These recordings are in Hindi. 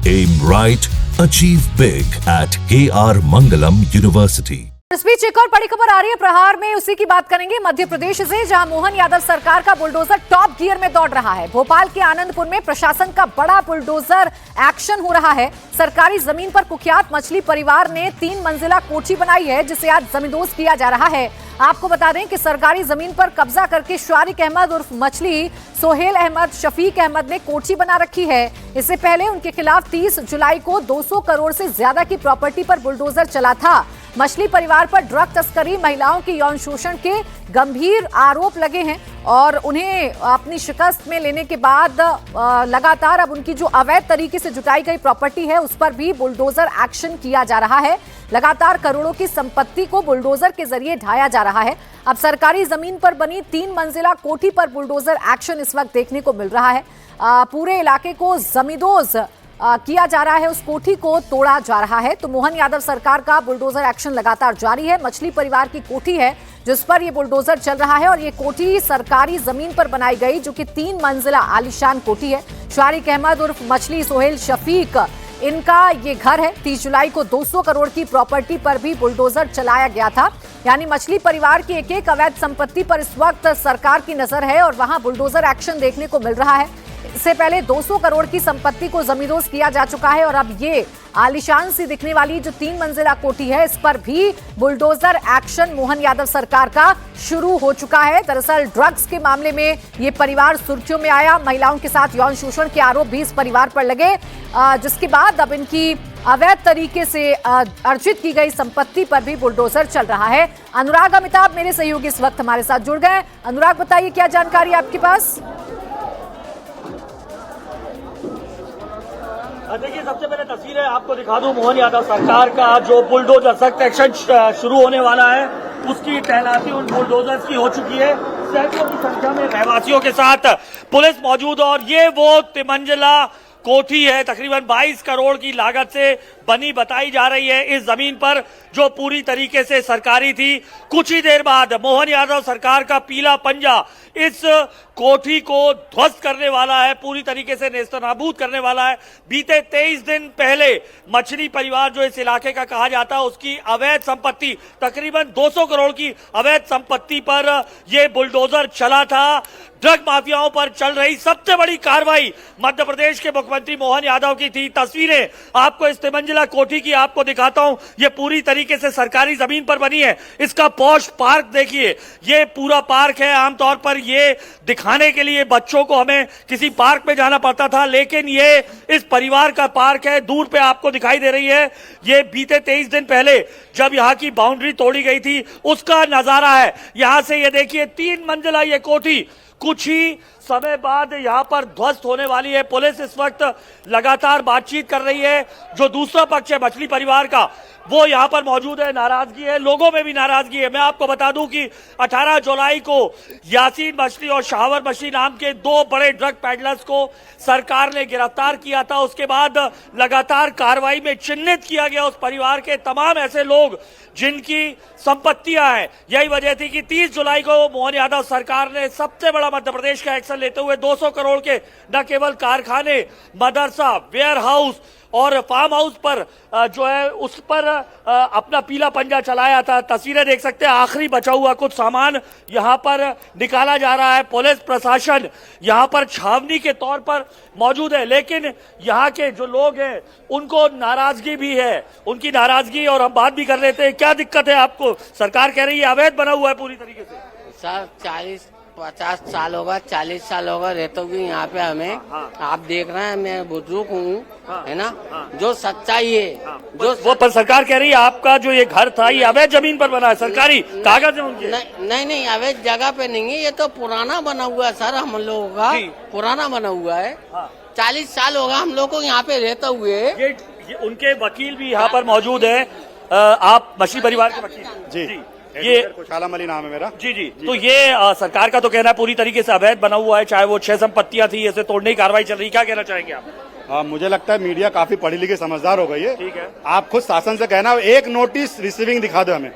Aim right, achieve big at KR Mangalam University. इस बीच एक और बड़ी खबर आ रही है प्रहार में, उसी की बात करेंगे मध्य प्रदेश से, जहां मोहन यादव सरकार का बुलडोजर टॉप गियर में दौड़ रहा है। भोपाल के आनंदपुर में प्रशासन का बड़ा बुलडोजर एक्शन हो रहा है। सरकारी जमीन पर कुख्यात मछली परिवार ने 3 मंजिला कोठी बनाई है, जिसे आज जमींदोज किया जा रहा है। आपको बता दें कि सरकारी जमीन पर कब्जा करके शारिक अहमद उर्फ मछली, सोहेल अहमद, शफीक अहमद ने कोठी बना रखी है। इससे पहले उनके खिलाफ 30 जुलाई को 200 करोड़ से ज्यादा की प्रॉपर्टी पर बुलडोजर चला था। मछली परिवार पर ड्रग तस्करी, महिलाओं की यौन शोषण के गंभीर आरोप लगे हैं और उन्हें अपनी शिकस्त में लेने के बाद लगातार अब उनकी जो अवैध तरीके से जुटाई गई प्रॉपर्टी है उस पर भी बुलडोजर एक्शन किया जा रहा है। लगातार करोड़ों की संपत्ति को बुलडोजर के जरिए ढाया जा रहा है। अब सरकारी जमीन पर बनी 3 मंजिला कोठी पर बुलडोजर एक्शन इस वक्त देखने को मिल रहा है। पूरे इलाके को जमींदोज किया जा रहा है, उस कोठी को तोड़ा जा रहा है। तो मोहन यादव सरकार का बुलडोजर एक्शन लगातार जारी है। मछली परिवार की कोठी है जिस पर ये बुलडोजर चल रहा है और ये कोठी सरकारी जमीन पर बनाई गई, जो कि 3 मंजिला आलीशान कोठी है। शारिक अहमद उर्फ मछली, सोहेल, शफीक, इनका ये घर है। 30 जुलाई को 200 करोड़ की प्रॉपर्टी पर भी बुलडोजर चलाया गया था। यानी मछली परिवार की एक अवैध संपत्ति पर इस वक्त सरकार की नजर है और वहां बुलडोजर एक्शन देखने को मिल रहा है। इससे पहले 200 करोड़ की संपत्ति को जमींदोज किया जा चुका है और अब ये आलीशान सी दिखने वाली जो 3 मंजिला कोठी है, इस पर भी बुलडोजर एक्शन मोहन यादव सरकार का शुरू हो चुका है। दरअसल ड्रग्स के मामले में ये परिवार सुर्खियों में आया। महिलाओं के साथ यौन शोषण के आरोप भी इस परिवार पर लगे, जिसके बाद अब इनकी अवैध तरीके से अर्जित की गई संपत्ति पर भी बुलडोजर चल रहा है। अनुराग अमिताभ मेरे सहयोगी इस वक्त हमारे साथ जुड़ गए। अनुराग, बताइए क्या जानकारी आपके पास? देखिए, सबसे पहले तस्वीरें आपको दिखा दूं। मोहन यादव सरकार का जो बुलडोजर सख्त एक्शन शुरू होने वाला है, उसकी तैनाती उन बुलडोजर्स की हो चुकी है। सैकड़ों की संख्या में रहवासियों के साथ पुलिस मौजूद और ये वो तिमंजिला कोठी है, तकरीबन 22 करोड़ की लागत से बनी बताई जा रही है इस जमीन पर, जो पूरी तरीके से सरकारी थी। कुछ ही देर बाद मोहन यादव सरकार का पीला पंजा इस कोठी को ध्वस्त करने वाला है, पूरी तरीके से नेस्तनाबूद करने वाला है। बीते 23 दिन पहले मछली परिवार जो इस इलाके का कहा जाता है, उसकी अवैध संपत्ति, तकरीबन 200 करोड़ की अवैध संपत्ति पर यह बुलडोजर चला था। ड्रग माफियाओं पर चल रही सबसे बड़ी कार्रवाई मध्य प्रदेश के मुख्यमंत्री मोहन यादव की थी। तस्वीरें आपको इस तिमंजिला कोठी की आपको दिखाता हूं। ये पूरी तरीके से सरकारी जमीन पर बनी है। इसका पॉश पार्क देखिए, ये पूरा पार्क है। आमतौर पर ये दिखाने के लिए बच्चों को हमें किसी पार्क में जाना पड़ता था, लेकिन ये इस परिवार का पार्क है। दूर पे आपको दिखाई दे रही है, ये बीते 23 दिन पहले जब यहाँ की बाउंड्री तोड़ी गई थी उसका नजारा है। यहां से ये देखिए 3 मंजिला ये कोठी कुछ ही समय बाद यहां पर ध्वस्त होने वाली है। पुलिस इस वक्त लगातार बातचीत कर रही है। जो दूसरा पक्ष है मछली परिवार का, वो यहां पर मौजूद है। नाराजगी है, लोगों में भी नाराजगी है। मैं आपको बता दूं कि 18 जुलाई को यासीन मछली और शावर मछली नाम के 2 बड़े ड्रग पैडलर्स को सरकार ने गिरफ्तार किया था। उसके बाद लगातार कार्रवाई में चिन्हित किया गया उस परिवार के तमाम ऐसे लोग जिनकी संपत्तियां हैं। यही वजह थी कि 30 जुलाई को मोहन यादव सरकार ने सबसे बड़ा मध्य प्रदेश का एक्शन लेते हुए 200 करोड़ के न केवल कारखाने, मदरसा, वेयर हाउस और फार्म हाउस पर जो है उस पर अपना पीला पंजा चलाया था। तस्वीरें देख सकते हैं, आखिरी बचा हुआ कुछ सामान यहां पर निकाला जा रहा है। पुलिस प्रशासन यहां पर छावनी के तौर पर मौजूद है, लेकिन यहां के जो लोग हैं उनको नाराजगी भी है। उनकी नाराजगी और हम बात भी कर रहे थे। क्या दिक्कत है आपको? सरकार कह रही है अवैध बना हुआ है पूरी तरीके से। सर 40-50 साल होगा, 40 साल होगा रहते हुए यहाँ पे हमें। आप देख रहे हैं, मैं बुजुर्ग हूँ, है ना। जो सच्चाई है जो वो पर सरकार कह रही है आपका जो ये घर था ये अवैध जमीन पर बना है, सरकारी कागज है उनके। नहीं, अवैध जगह पे नहीं है, ये तो पुराना बना हुआ है सर। हम लोगों का पुराना बना हुआ है। 40 साल होगा हम लोग को यहाँ पे रहते हुए। ये उनके वकील भी यहाँ पर मौजूद है। आप मछली परिवार के वकील? जी, ये खुशहाल अली नाम है मेरा। जी। तो ये सरकार का तो कहना है पूरी तरीके से अवैध बना हुआ है, चाहे वो 6 संपत्तियां थी, इसे तोड़ने की कार्रवाई चल रही है। क्या कहना चाहेंगे आप? मुझे लगता है मीडिया काफी पढ़ी लिखी समझदार हो गई है। ठीक है, आप खुद शासन से कहना एक नोटिस रिसीविंग दिखा दो हमें।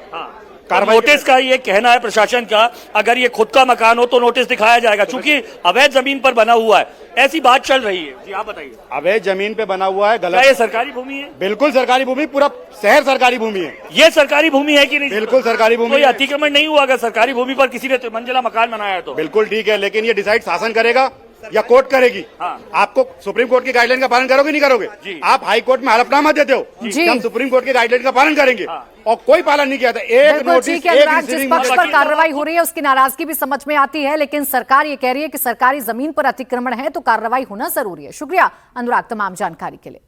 कार्रवाई नोटिस का ये कहना है प्रशासन का, अगर ये खुद का मकान हो तो नोटिस दिखाया जाएगा, क्योंकि अवैध जमीन पर बना हुआ है, ऐसी बात चल रही है। जी आप बताइए। अवैध जमीन पे बना हुआ है, क्या गलत। ये सरकारी भूमि है? बिल्कुल सरकारी भूमि, पूरा शहर सरकारी भूमि है। ये सरकारी भूमि है कि नहीं? बिल्कुल सरकारी भूमि कोई है। अतिक्रमण नहीं हुआ अगर सरकारी भूमि पर किसी ने मंजिला मकान बनाया है तो? बिल्कुल ठीक है, लेकिन ये डिसाइड शासन करेगा या कोर्ट करेगी। हाँ। आपको सुप्रीम कोर्ट की गाइडलाइन का पालन करोगे नहीं करोगे? जी। आप हाई कोर्ट में हलफनामा देते हो जी। कि हम सुप्रीम कोर्ट की गाइडलाइन का पालन करेंगे, और कोई पालन नहीं किया था। एक बिल्कुल नोटिस, ठीक है एक अनुराग, जिस रिसीविंग पक्ष पर नोटिस। कार्रवाई हो रही है उसकी नाराजगी भी समझ में आती है, लेकिन सरकार ये कह रही है कि सरकारी जमीन पर अतिक्रमण है तो कार्रवाई होना जरूरी है। शुक्रिया अनुराग तमाम जानकारी के लिए।